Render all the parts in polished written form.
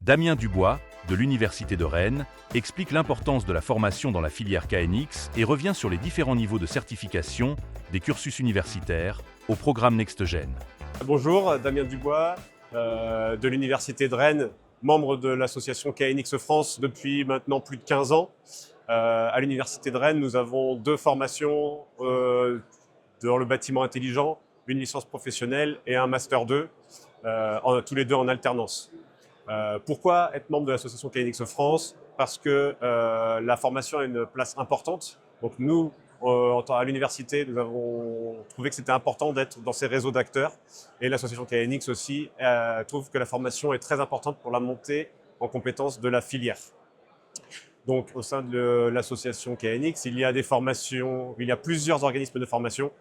Damien Dubois, de l'Université de Rennes, explique l'importance de la formation dans la filière KNX et revient sur les différents niveaux de certification des cursus universitaires au programme NextGen. Bonjour, Damien Dubois, de l'Université de Rennes, membre de l'association KNX France depuis maintenant plus de 15 ans. À l'Université de Rennes, nous avons deux formations dans le bâtiment intelligent, une licence professionnelle et un Master 2, tous les deux en alternance. Pourquoi être membre de l'association KNX France? Parce que la formation a une place importante. Donc nous, à l'université, nous avons trouvé que c'était important d'être dans ces réseaux d'acteurs. Et l'association KNX aussi trouve que la formation est très importante pour la montée en compétences de la filière. Donc au sein de l'association KNX, il y a des formations, il y a plusieurs organismes de formation,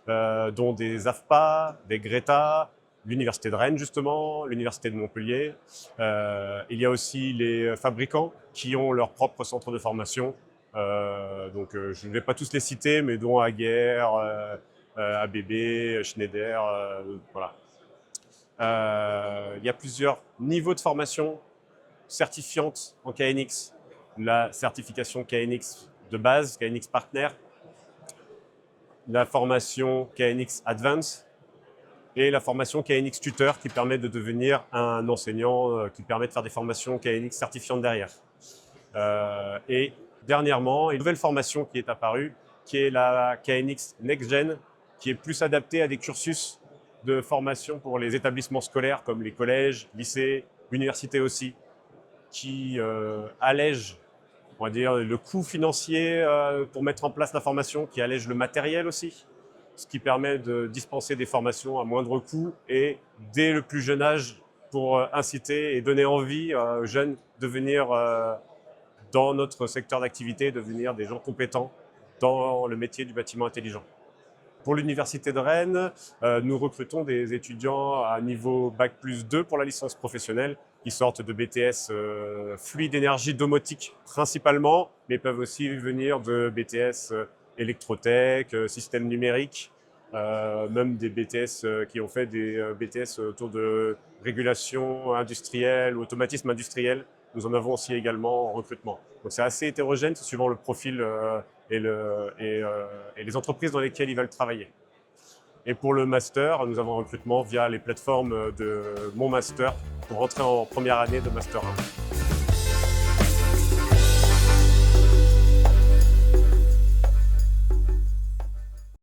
dont des AFPA, des GRETA, l'Université de Rennes justement, l'Université de Montpellier. Il y a aussi les fabricants qui ont leur propre centre de formation. Je ne vais pas tous les citer, mais dont Aguerre, ABB, Schneider, voilà. Il y a plusieurs niveaux de formation certifiantes en KNX. La certification KNX de base, KNX Partner, la formation KNX Advance et la formation KNX Tuteur qui permet de devenir un enseignant, qui permet de faire des formations KNX certifiantes derrière. Et dernièrement, une nouvelle formation qui est apparue, qui est la KNX NextGen, qui est plus adaptée à des cursus de formation pour les établissements scolaires comme les collèges, lycées, universités aussi, qui allège, on va dire, le coût financier pour mettre en place la formation, qui allège le matériel aussi, ce qui permet de dispenser des formations à moindre coût et dès le plus jeune âge pour inciter et donner envie aux jeunes de venir dans notre secteur d'activité, devenir des gens compétents dans le métier du bâtiment intelligent. Pour l'Université de Rennes, nous recrutons des étudiants à niveau Bac+2 pour la licence professionnelle qui sortent de BTS fluide énergie domotique principalement, mais peuvent aussi venir de BTS électrotech, système numérique, même des BTS qui ont fait des BTS autour de régulation industrielle, automatisme industriel. Nous en avons aussi également en recrutement. Donc c'est assez hétérogène suivant le profil et les entreprises dans lesquelles ils veulent travailler. Et pour le master, nous avons un recrutement via les plateformes de Mon Master pour rentrer en première année de Master 1.